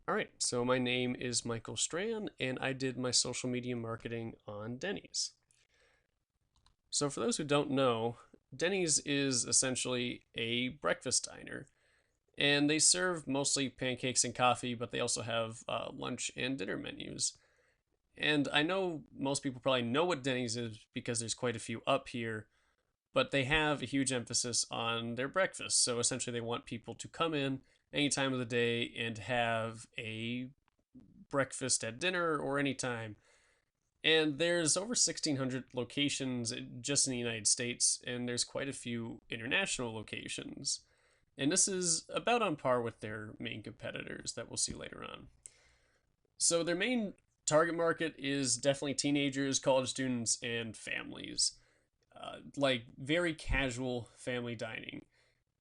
All right, so my name is Michael Strand, and I did my social media marketing on Denny's. So, for those who don't know, Denny's is essentially a breakfast diner, and they serve mostly pancakes and coffee, but they also have lunch and dinner menus. And I know most people probably know what Denny's is because there's quite a few up here, but they have a huge emphasis on their breakfast. So essentially, they want people to come in any time of the day and have a breakfast at dinner or any time. And there's over 1,600 locations just in the United States, and there's quite a few international locations. And this is about on par with their main competitors that we'll see later on. So their main target market is definitely teenagers, college students, and families. Like very casual family dining.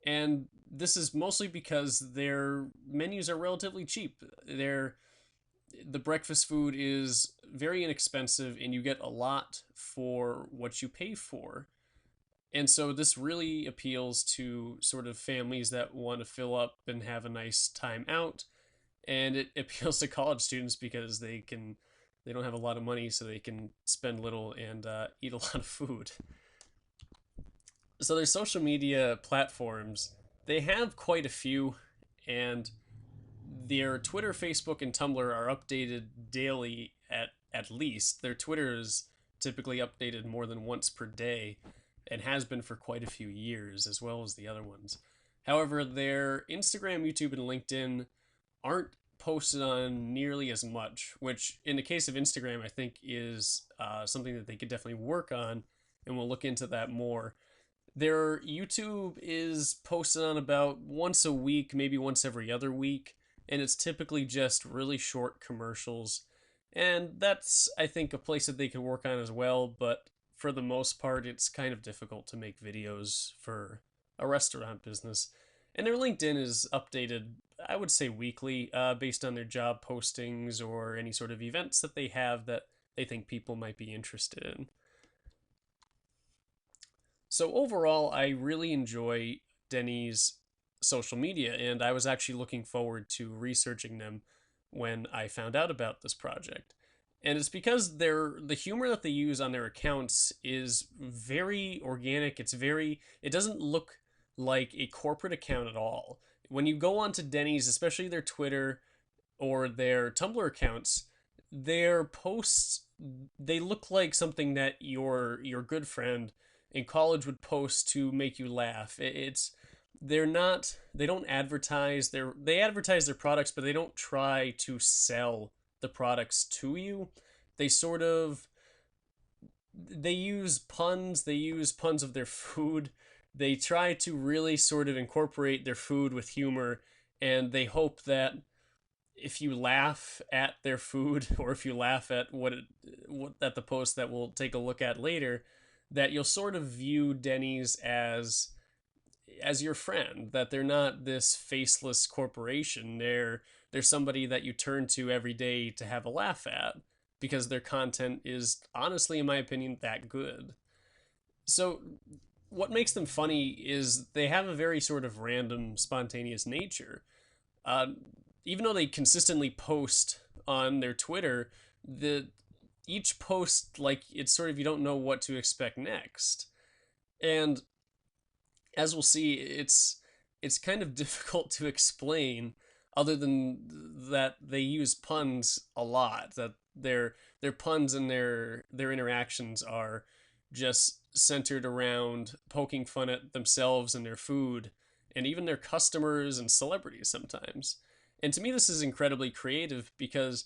And this is mostly because their menus are relatively cheap. The breakfast food is very inexpensive and you get a lot for what you pay for. And so this really appeals to sort of families that want to fill up and have a nice time out. And it appeals to college students because they don't have a lot of money, so they can spend little and eat a lot of food. So their social media platforms, they have quite a few, and their Twitter, Facebook, and Tumblr are updated daily at least. Their Twitter is typically updated more than once per day and has been for quite a few years, as well as the other ones. However, their Instagram, YouTube, and LinkedIn aren't posted on nearly as much, which in the case of Instagram, I think is something that they could definitely work on, and we'll look into that more. Their YouTube is posted on about once a week, maybe once every other week, and it's typically just really short commercials. And that's, I think, a place that they could work on as well, but for the most part, it's kind of difficult to make videos for a restaurant business. And their LinkedIn is updated, I would say, weekly, based on their job postings or any sort of events that they have that they think people might be interested in. So overall, I really enjoy Denny's social media, and I was actually looking forward to researching them when I found out about this project. And it's because the humor that they use on their accounts is very organic. It doesn't look like a corporate account at all. When you go onto Denny's, especially their Twitter or their Tumblr accounts, their posts, they look like something that your good friend in college would post to make you laugh. They don't advertise they advertise their products, but they don't try to sell the products to you. They sort of they use puns of their food. They try to really sort of incorporate their food with humor, and they hope that if you laugh at their food or if you laugh at what at the post that we'll take a look at later, that you'll sort of view Denny's as your friend, that they're not this faceless corporation. They're somebody that you turn to every day to have a laugh at because their content is honestly, in my opinion, that good. So what makes them funny is they have a very sort of random, spontaneous nature. Uh, Even though they consistently post on their Twitter, the each post, like, it's sort of, you don't know what to expect next. And as we'll see, it's kind of difficult to explain other than that they use puns a lot, that their puns and their interactions are just centered around poking fun at themselves and their food and even their customers and celebrities sometimes. And to me, this is incredibly creative because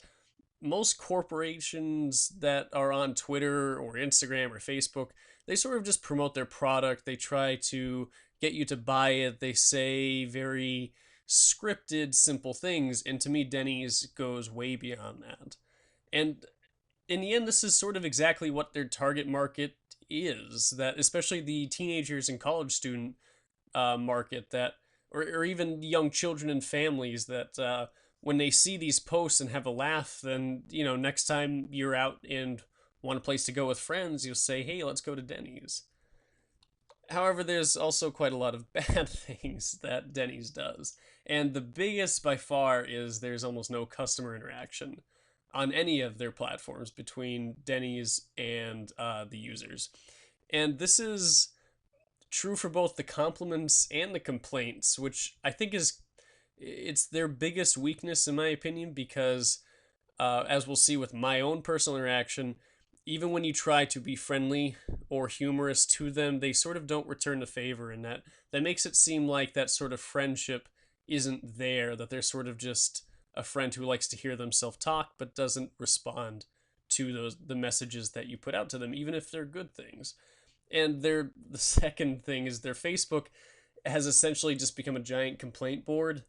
most corporations that are on Twitter or Instagram or Facebook, they sort of just promote their product. They try to get you to buy it. They say very scripted, simple things. And to me, Denny's goes way beyond that. And in the end, this is sort of exactly what their target market is. That especially the teenagers and college student market, that or even young children and families, that when they see these posts and have a laugh, then next time you're out and want a place to go with friends, you'll say, "Hey, let's go to Denny's." However, there's also quite a lot of bad things that Denny's does. And the biggest by far is there's almost no customer interaction on any of their platforms between Denny's and the users. And this is true for both the compliments and the complaints, which I think is it's their biggest weakness in my opinion because as we'll see with my own personal interaction, even when you try to be friendly or humorous to them, they sort of don't return the favor, and that makes it seem like that sort of friendship isn't there, that they're sort of just a friend who likes to hear themselves talk but doesn't respond to the messages that you put out to them, even if they're good things. And the second thing is their Facebook has essentially just become a giant complaint board.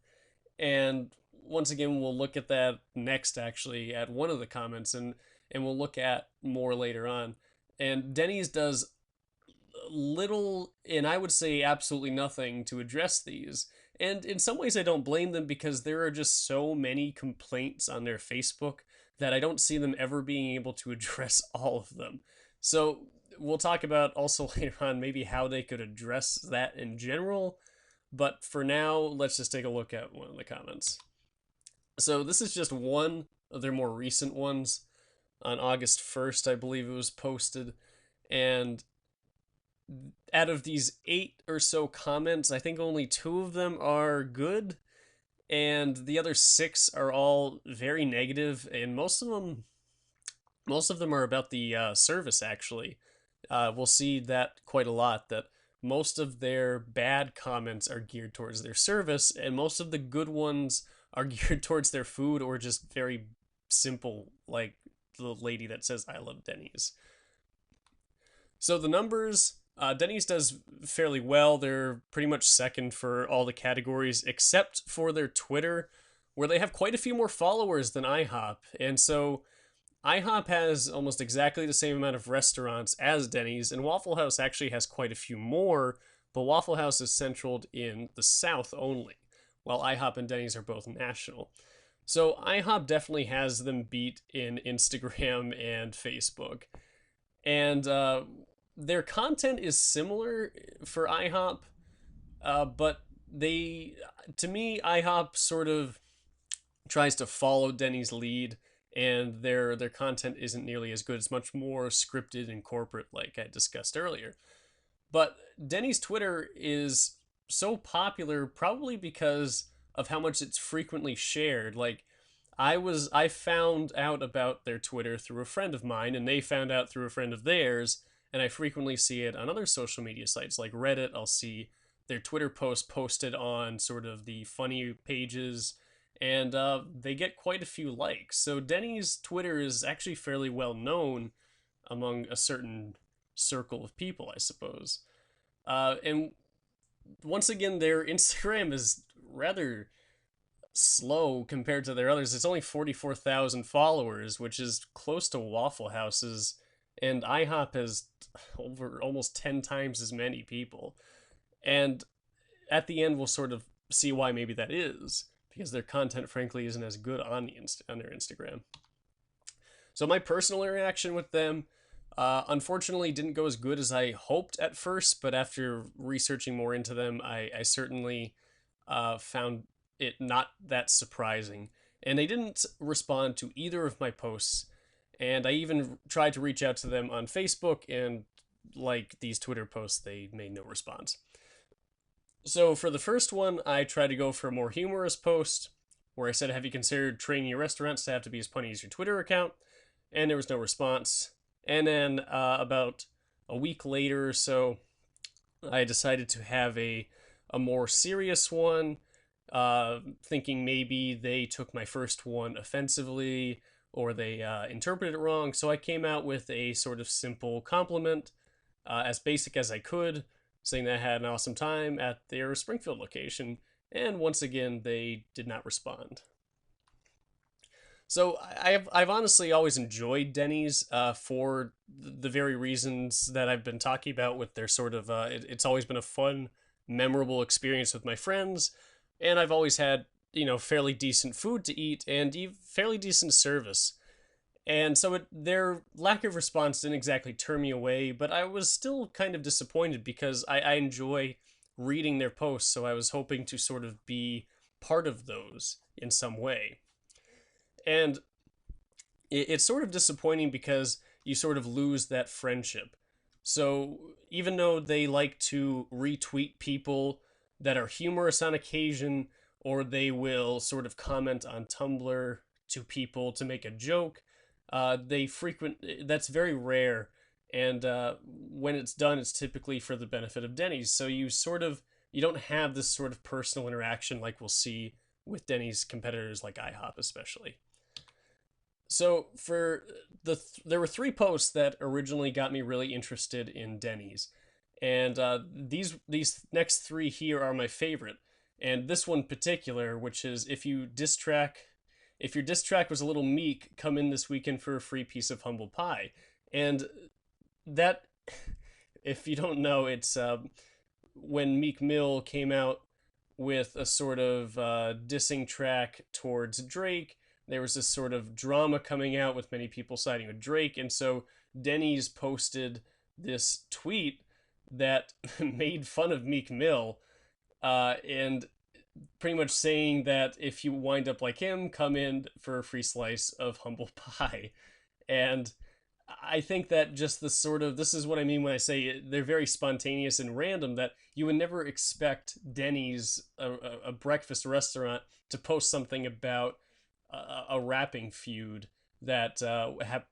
And once again, we'll look at that next, actually, at one of the comments, and we'll look at more later on. And Denny's does little, and I would say absolutely nothing, to address these. And in some ways, I don't blame them because there are just so many complaints on their Facebook that I don't see them ever being able to address all of them. So we'll talk about also later on maybe how they could address that in general. But for now, let's just take a look at one of the comments. So this is just one of their more recent ones. On August 1st, I believe it was posted. And out of these 8 or so comments, I think only 2 of them are good. And the other 6 are all very negative, and most of them are about the service, actually. We'll see that quite a lot, that most of their bad comments are geared towards their service, and most of the good ones are geared towards their food or just very simple, like the lady that says, I love Denny's. So the numbers, Denny's does fairly well. They're pretty much second for all the categories except for their Twitter, where they have quite a few more followers than IHOP. And so IHOP has almost exactly the same amount of restaurants as Denny's, and Waffle House actually has quite a few more, but Waffle House is centered in the South only, while IHOP and Denny's are both national. So IHOP definitely has them beat in Instagram and Facebook. And their content is similar for IHOP, but to me, IHOP sort of tries to follow Denny's lead, and their content isn't nearly as good. It's much more scripted and corporate, like I discussed earlier. But Denny's Twitter is so popular probably because of how much it's frequently shared. Like I found out about their Twitter through a friend of mine, and they found out through a friend of theirs, and I frequently see it on other social media sites like Reddit. I'll see their Twitter posts posted on sort of the funny pages, and they get quite a few likes. So Denny's Twitter is actually fairly well known among a certain circle of people, I suppose. And once again, their Instagram is rather slow compared to their others. It's only 44,000 followers, which is close to Waffle House's, and IHOP has over almost 10 times as many people. And at the end, we'll sort of see why maybe that is, because their content, frankly, isn't as good on on their Instagram. So my personal interaction with them, unfortunately, didn't go as good as I hoped at first, but after researching more into them, I certainly found it not that surprising. And they didn't respond to either of my posts, and I even tried to reach out to them on Facebook, and like these Twitter posts, they made no response. So for the first one, I tried to go for a more humorous post where I said, have you considered training your restaurants to have to be as funny as your Twitter account? And there was no response. And then about a week later or so, I decided to have a more serious one, thinking maybe they took my first one offensively or they interpreted it wrong. So I came out with a sort of simple compliment, as basic as I could, saying that I had an awesome time at their Springfield location. And once again, they did not respond. So I've honestly always enjoyed Denny's for the very reasons that I've been talking about with their sort of, it's always been a fun, memorable experience with my friends. And I've always had, fairly decent food to eat and fairly decent service. And so their lack of response didn't exactly turn me away, but I was still kind of disappointed because I enjoy reading their posts, so I was hoping to sort of be part of those in some way. And it's sort of disappointing because you sort of lose that friendship. So even though they like to retweet people that are humorous on occasion, or they will sort of comment on Tumblr to people to make a joke, they frequent that's very rare. And when it's done, it's typically for the benefit of Denny's. So you don't have this sort of personal interaction like we'll see with Denny's competitors like IHOP especially. So there were three posts that originally got me really interested in Denny's, and these next three here are my favorite. And this one particular, which is if your diss track was a little meek, come in this weekend for a free piece of humble pie. And that, if you don't know, it's when Meek Mill came out with a sort of dissing track towards Drake. There was this sort of drama coming out with many people siding with Drake, and so Denny's posted this tweet that made fun of Meek Mill, and pretty much saying that if you wind up like him, come in for a free slice of humble pie. And I think that just this is what I mean when I say they're very spontaneous and random, that you would never expect Denny's, a breakfast restaurant, to post something about a rapping feud that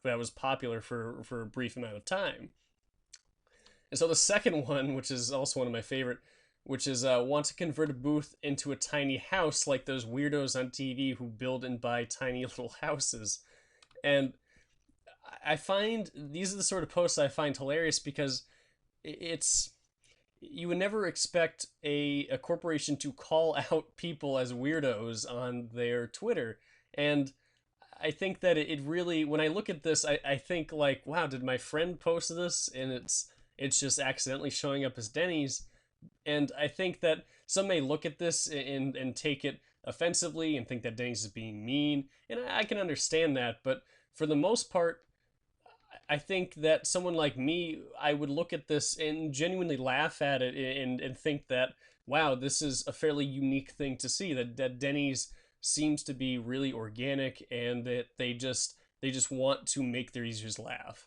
was popular for a brief amount of time. And so the second one, which is also one of my favorite, which is want to convert a booth into a tiny house like those weirdos on TV who build and buy tiny little houses. And I find these are the sort of posts I find hilarious because it's you would never expect a corporation to call out people as weirdos on their Twitter. And I think that it really, when I look at this, I think like, wow, did my friend post this? And it's just accidentally showing up as Denny's. And I think that some may look at this and take it offensively and think that Denny's is being mean. And I can understand that. But for the most part, I think that someone like me, I would look at this and genuinely laugh at it and think that, wow, this is a fairly unique thing to see, that Denny's seems to be really organic and that they just want to make their users laugh.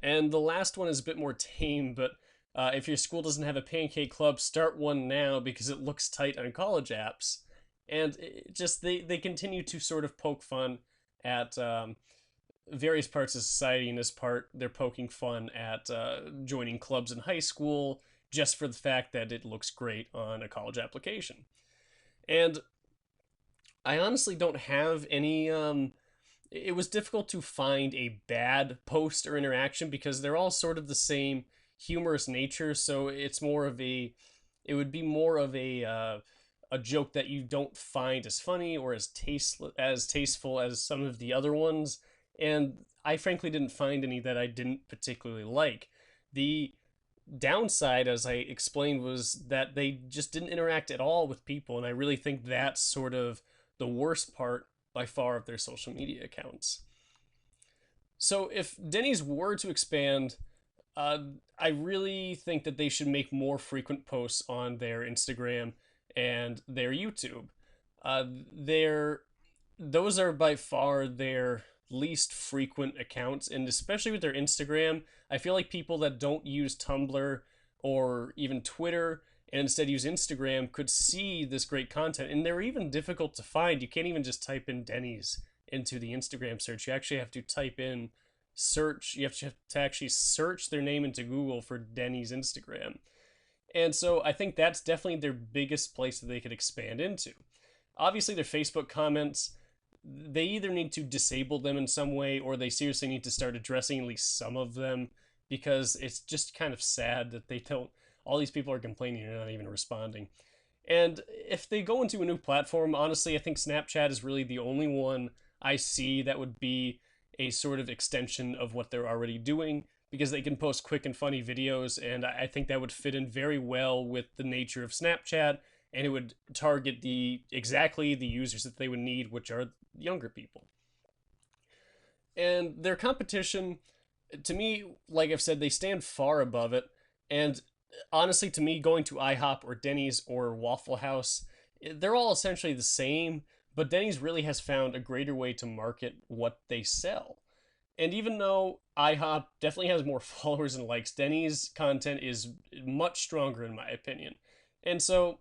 And the last one is a bit more tame, but if your school doesn't have a pancake club, start one now because it looks tight on college apps. And they continue to sort of poke fun at various parts of society. In this part, they're poking fun at joining clubs in high school just for the fact that it looks great on a college application. And I honestly don't have any. It was difficult to find a bad post or interaction because they're all sort of the same humorous nature. So it would be more of a joke that you don't find as funny or as tasteful as some of the other ones. And I frankly didn't find any that I didn't particularly like. The downside, as I explained, was that they just didn't interact at all with people, and I really think that's sort of the worst part by far of their social media accounts. So if Denny's were to expand, uh, I really think that they should make more frequent posts on their Instagram and their YouTube. Their Those are by far their least frequent accounts, and especially with their Instagram, I feel like people that don't use Tumblr or even Twitter and instead use Instagram could see this great content, and they're even difficult to find. You can't even just type in Denny's into the Instagram search. You actually have to type in search. You have to actually search their name into Google for Denny's Instagram. And so I think that's definitely their biggest place that they could expand into. Obviously, their Facebook comments, they either need to disable them in some way or they seriously need to start addressing at least some of them, because it's just kind of sad that they don't, all these people are complaining and not even responding. And if they go into a new platform, honestly, I think Snapchat is really the only one I see that would be a sort of extension of what they're already doing, because they can post quick and funny videos, and I think that would fit in very well with the nature of Snapchat, and it would target exactly the users that they would need, which are younger people. And their competition, to me, like I've said, they stand far above it. And honestly, to me, going to IHOP or Denny's or Waffle House, they're all essentially the same. But Denny's really has found a greater way to market what they sell. And even though IHOP definitely has more followers and likes, Denny's content is much stronger in my opinion. And so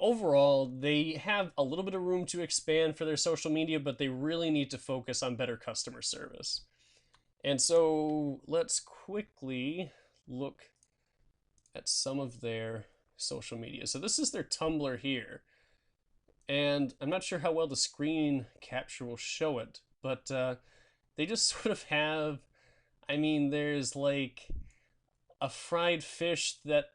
overall, they have a little bit of room to expand for their social media, but they really need to focus on better customer service. And so let's quickly look at some of their social media. So this is their Tumblr here. And I'm not sure how well the screen capture will show it, but they just sort of have, I mean, there's like a fried fish that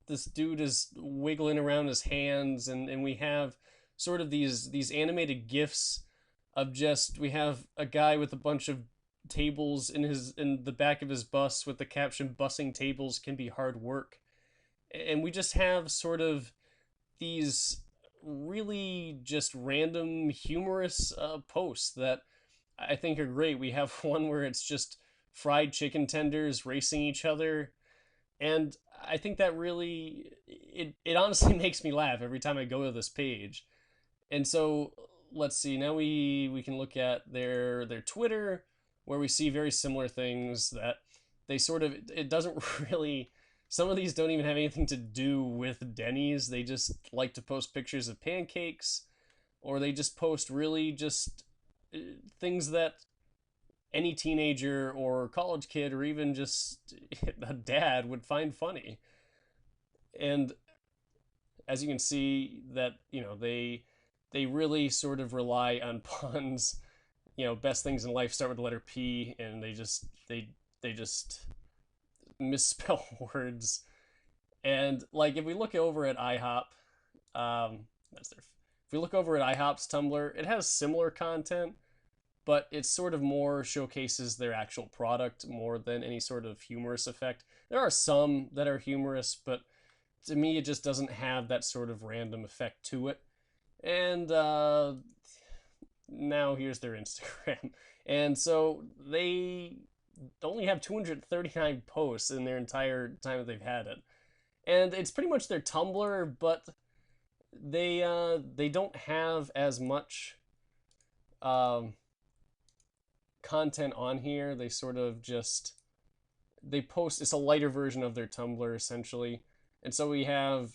this dude is wiggling around his hands, and we have sort of these animated gifs of just, we have a guy with a bunch of tables in the back of his bus with the caption "bussing tables can be hard work." And we just have sort of these really just random humorous posts that I think are great. We have one where it's just fried chicken tenders racing each other, and I think that really, it honestly makes me laugh every time I go to this page. And so let's see. Now we can look at their Twitter, where we see very similar things that they sort of, it doesn't really, some of these don't even have anything to do with Denny's. They just like to post pictures of pancakes, or they just post really just uh, things that any teenager or college kid or even just a dad would find funny. And as you can see, that they really sort of rely on puns. Best things in life start with the letter P, and they just misspell words. And like if we look over at IHOP, that's their. If we look over at IHOP's Tumblr, it has similar content, but it sort of more showcases their actual product more than any sort of humorous effect. There are some that are humorous, but to me, it just doesn't have that sort of random effect to it. And now here's their Instagram. And so they only have 239 posts in their entire time that they've had it. And it's pretty much their Tumblr, but they don't have as much um, content on here. They sort of just they post, it's a lighter version of their Tumblr essentially. And so we have,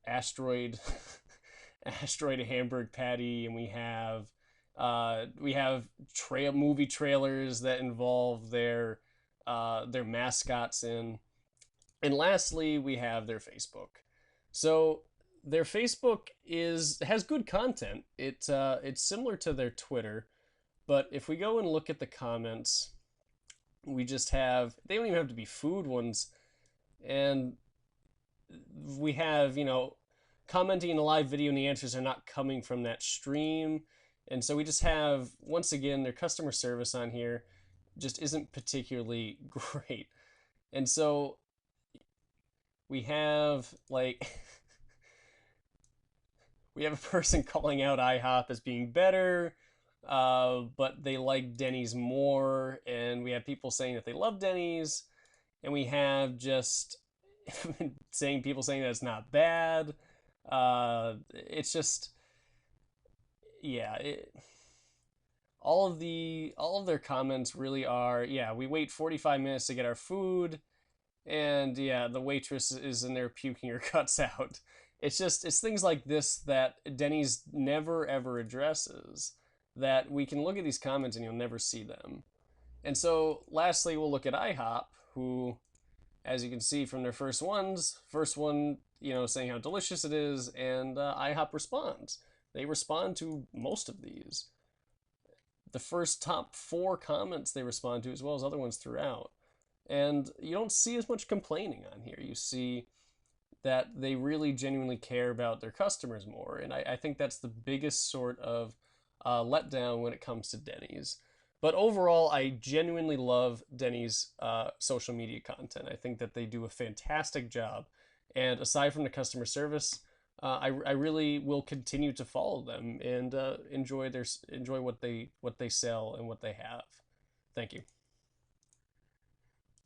asteroid asteroid Hamburg patty, and we have movie trailers that involve their mascots in. And lastly, we have their Facebook. So their Facebook has good content. It's similar to their Twitter, but if we go and look at the comments, we just have, they don't even have to be food ones, and we have, commenting in a live video and the answers are not coming from that stream. And so we just have, once again, their customer service on here just isn't particularly great. And so we have like we have a person calling out IHOP as being better, but they like Denny's more, and we have people saying that they love Denny's, and we have just saying people saying that it's not bad. It's just, yeah, all of their comments really are, yeah, we wait 45 minutes to get our food, and yeah, the waitress is in there puking her guts out. It's things like this that Denny's never ever addresses, that we can look at these comments and you'll never see them. And so lastly, we'll look at IHOP, who, as you can see from their first one, saying how delicious it is, and IHOP responds. They respond to most of these. The first top 4 comments they respond to, as well as other ones throughout. And you don't see as much complaining on here. You see that they really genuinely care about their customers more. And I think that's the biggest sort of letdown when it comes to Denny's. But overall, I genuinely love Denny's social media content. I think that they do a fantastic job. And aside from the customer service, I really will continue to follow them and enjoy what they sell and what they have. Thank you.